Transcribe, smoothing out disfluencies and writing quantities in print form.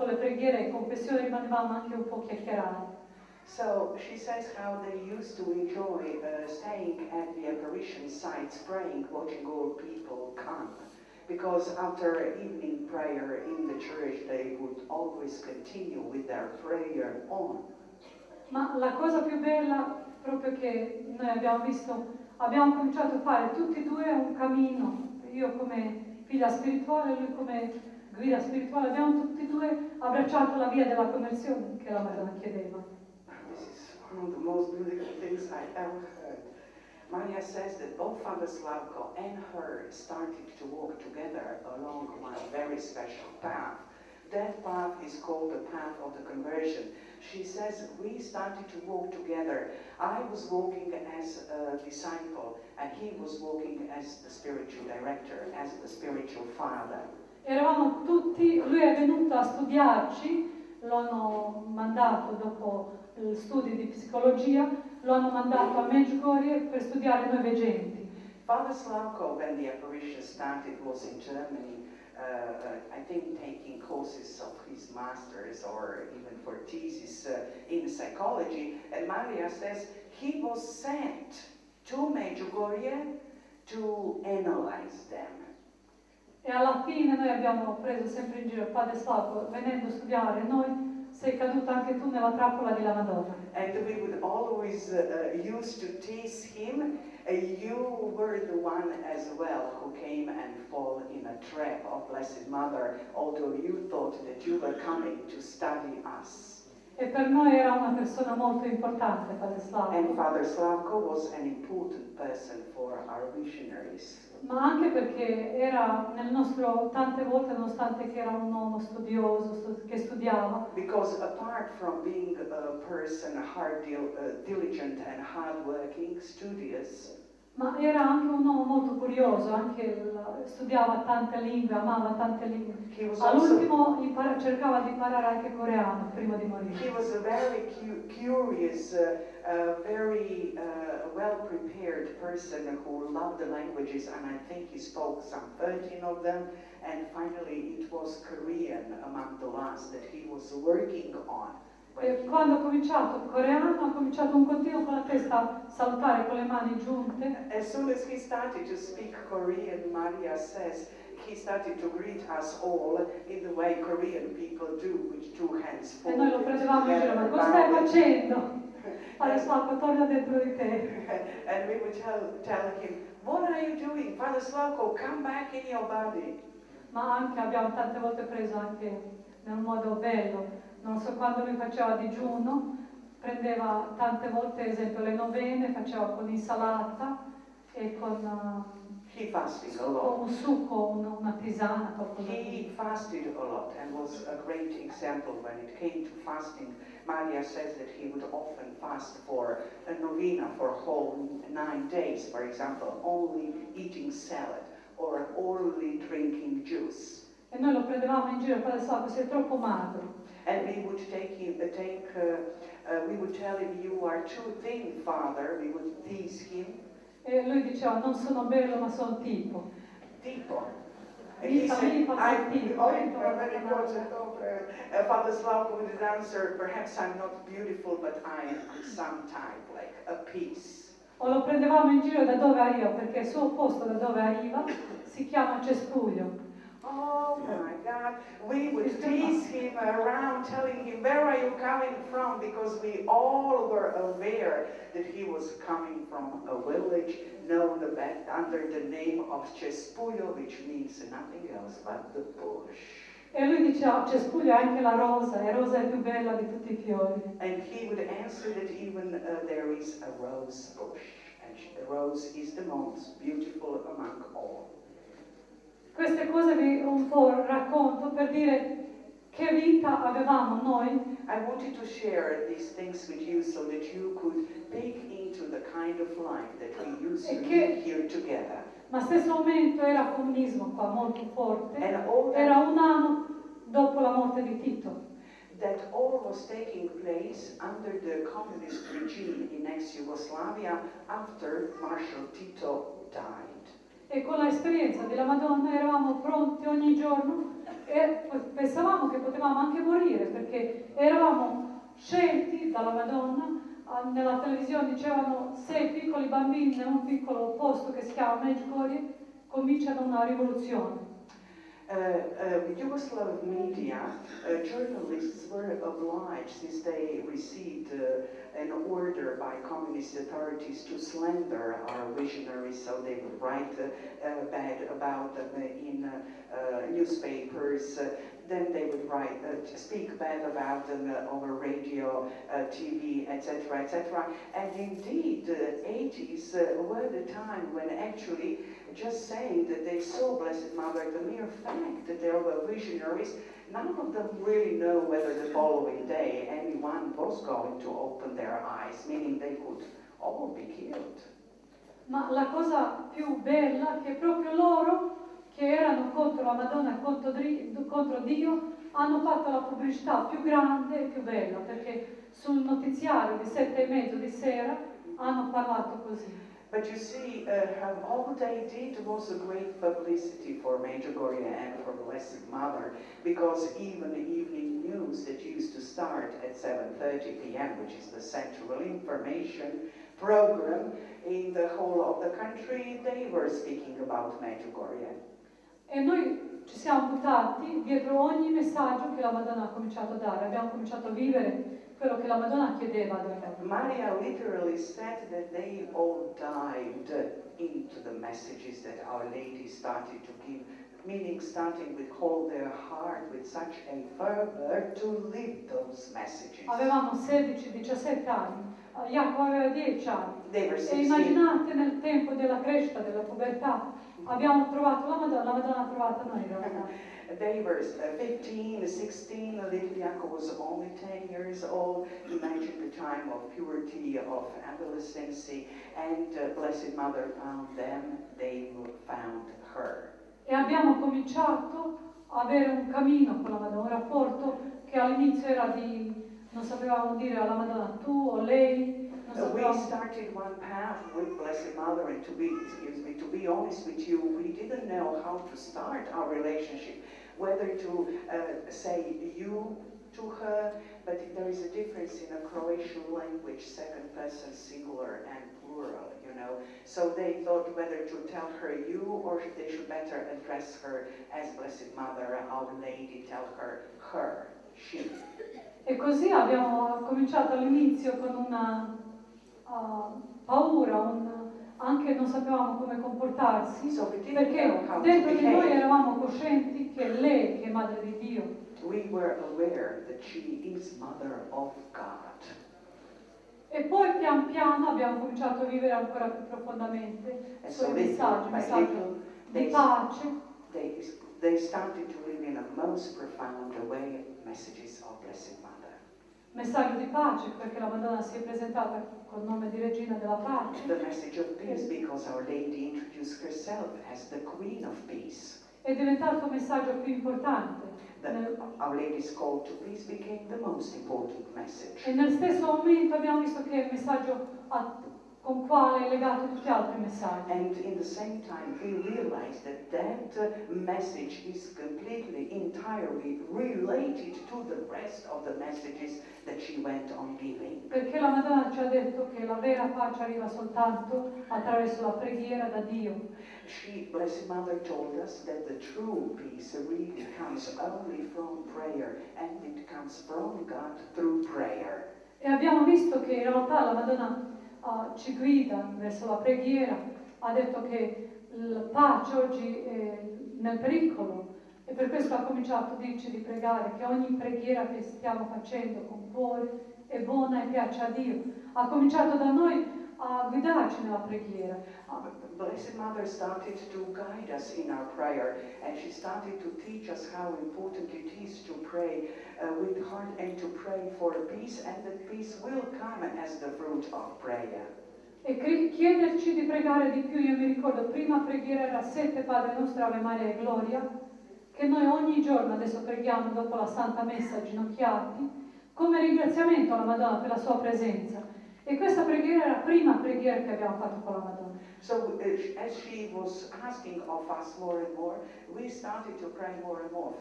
dopo le preghiere e confessioni rimanevamo anche un po' chiacchierare. So she says how they used to enjoy staying at the apparition sites, praying, watching all people come. Because after evening prayer in the church, they would always continue with their prayer on. Ma la cosa più bella, proprio che noi abbiamo visto, abbiamo cominciato a fare tutti e due un cammino, io come figlia spirituale, lui come guida spirituale, abbiamo tutti e due abbracciato la via della conversione che la Madonna chiedeva. This is one of the most beautiful things I ever heard. Marja says that both Father Slavko and her started to walk together along one very special path. That path is called the path of the conversion. She says we started to walk together. I was walking as a disciple and he was walking as the spiritual director, as the spiritual father. Eravamo tutti, lui è venuto a studiarci, lo hanno mandato dopo studi di psicologia, lo hanno mandato a Medjugorje per studiare noi veggenti. Father Slavko, when the apparition started, was in Germany. I think taking courses of his masters or even for thesis in psychology, and Marja says he was sent to Medjugorje to analyze them. E alla fine noi abbiamo preso sempre in giro Padre Slavko, venendo a studiare noi, sei caduta anche tu nella trappola della Madonna. And we would always use to tease him, you were the one as well who came and fall in a trap of Blessed Mother, although you thought that you were coming to study us. E per noi era una persona molto importante, Padre Slavko. And Father Slavko was an important person for our missionaries. Ma anche perché era nel nostro, tante volte, nonostante che era un uomo studioso, che studiava. Because apart from being a person diligent and hardworking, studious, ma era anche un uomo molto curioso, anche studiava tante lingue, amava tante lingue. All'ultimo cercava di imparare anche coreano prima di morire. He was a very curious, very well-prepared person who loved the languages, and I think he spoke some 13 of them, and finally it was Korean among the last that he was working on. E quando ha cominciato il coreano, ha cominciato un continuo con la testa a saltare con le mani giunte. As soon as he started to speak Korean, Marja says, he started to greet us all in the way Korean people do, with two hands E noi lo prendevamo in giro, ma cosa stai facendo? Padre Slavko, torna dentro di te. And we would tell him, what are you doing? Father Slavko, come back in your body. Ma anche abbiamo tante volte preso anche in un modo bello. Non so, quando lui faceva digiuno, prendeva tante volte, ad esempio, le novene, faceva con insalata e con un succo, una tisana, qualcosa. He fasted a lot and was a great example when it came to fasting. Marja says that he would often fast for a novena for whole 9 days, for example, only eating salad or only drinking juice. E noi lo prendevamo in giro, Padre Slavko, sei troppo magro. And we would we would tell him, you are too thin, Father. We would tease him. E lui diceva, non sono bello, ma sono tipo. Tipo. And he said, Father Slavko would answer, perhaps I'm not beautiful, but I am some type, like a piece. O lo prendevamo in giro da dove arriva, perché il suo posto da dove arriva si chiama cespuglio. Oh my God, we would tease him around, telling him, where are you coming from? Because we all were aware that he was coming from a village known under the name of Cespuglio, which means nothing else but the bush. E lui diceva, cespuglio è anche la rosa, e rosa è più bella di tutti i fiori. And he would answer that even there is a rose bush, and the rose is the most beautiful among all. Queste cose vi un po' racconto per dire che vita avevamo noi. I wanted to share these things with you so that you could peek into the kind of life that we used to live here together. Ma stesso momento era comunismo qua molto forte, that, era un anno dopo la morte di Tito. That all was taking place under the communist regime in ex-Yugoslavia after Marshal Tito died. E con l'esperienza della Madonna eravamo pronti ogni giorno e pensavamo che potevamo anche morire perché eravamo scelti dalla Madonna. Nella televisione dicevano 6 piccoli bambini in un piccolo posto che si chiama Medjugorje cominciano una rivoluzione. Yugoslav media, journalists were obliged, since they received an order by communist authorities to slander our visionaries, so they would write bad about them in newspapers. Then they would speak bad about them over radio, TV, etc., etc. And indeed, the 80s were the time when actually just saying that they saw Blessed Mother, the mere fact that there were visionaries, none of them really know whether the following day anyone was going to open their eyes, meaning they could all be killed. Ma la cosa più bella è che proprio loro, che erano contro la Madonna e contro Dio, hanno fatto la pubblicità più grande e più bella, perché sul notiziario di 7:30 di sera hanno parlato così. But you see, all they did was a great publicity for Medjugorje and for Blessed Mother, because even the evening news that used to start at 7:30 p.m., which is the central information program in the whole of the country, they were speaking about Medjugorje. E noi ci siamo buttati dietro ogni messaggio che la Madonna ha cominciato a dare, abbiamo cominciato a vivere quello che la Madonna chiedeva da noi. Marja literally said that they all dived into the messages that Our Lady started to give, meaning starting with all their heart, with such a fervor to live those messages. Avevamo 16-17 anni, Jacopo aveva 10 anni. E 16. immaginate nel tempo della crescita, della pubertà, abbiamo trovato la Madonna ha trovato noi in realtà. They were 15, 16, little Jacob was only 10 years old. Imagine the time of purity, of adolescency, and Blessed Mother found them, they found her. E abbiamo cominciato a avere un cammino con la Madonna, un rapporto che all'inizio era di, non sapevamo dire alla Madonna tu o lei. We started one path with Blessed Mother, and to be honest with you, we didn't know how to start our relationship, whether to say you to her, but there is a difference in a Croatian language, second person singular and plural, you know. So they thought whether to tell her you, or they should better address her as Blessed Mother, Our Lady, tell her, she. E così abbiamo cominciato all'inizio con una paura, anche non sapevamo come comportarsi, perché dentro di noi eravamo coscienti che lei, che è Madre di Dio. We were aware that she is Mother of God. E poi pian piano abbiamo cominciato a vivere ancora più profondamente i suoi messaggi di pace. They started to live in a most profound way messages of Blessed Mother. Messaggio di pace, perché la Madonna si è presentata col nome di Regina della Pace. The message of peace, because Our Lady introduced herself as the Queen of Peace. È diventato un messaggio più importante. Our Lady's call to peace became the most important message. E nel stesso momento abbiamo visto che è il messaggio con quale è legato tutti gli altri messaggi. And in the same time we realized that message is completely, entirely related to the rest of the messages that she went on giving. Perché la Madonna ci ha detto che la vera pace arriva soltanto attraverso la preghiera da Dio. She, Blessed Mother, told us that the true peace really comes only from prayer, and it comes from God through prayer. E abbiamo visto che in realtà la Madonna ci guida verso la preghiera, ha detto che la pace oggi è nel pericolo e per questo ha cominciato a dirci di pregare, che ogni preghiera che stiamo facendo con cuore è buona e piace a Dio. Ha cominciato da noi a guidarci nella preghiera. Blessed Mother started to guide us in our prayer, and she started to teach us how important it is to pray with heart and to pray for peace, and that peace will come as the fruit of prayer. E chiederci di pregare di più. Io mi ricordo, prima preghiera era 7 Padre Nostro, Ave Maria e Gloria, che noi ogni giorno adesso preghiamo dopo la Santa Messa ginocchiati, come ringraziamento alla Madonna per la sua presenza. E questa preghiera è la prima preghiera che abbiamo fatto con la Madonna. So as she was asking of us more and more, we started to pray more and more.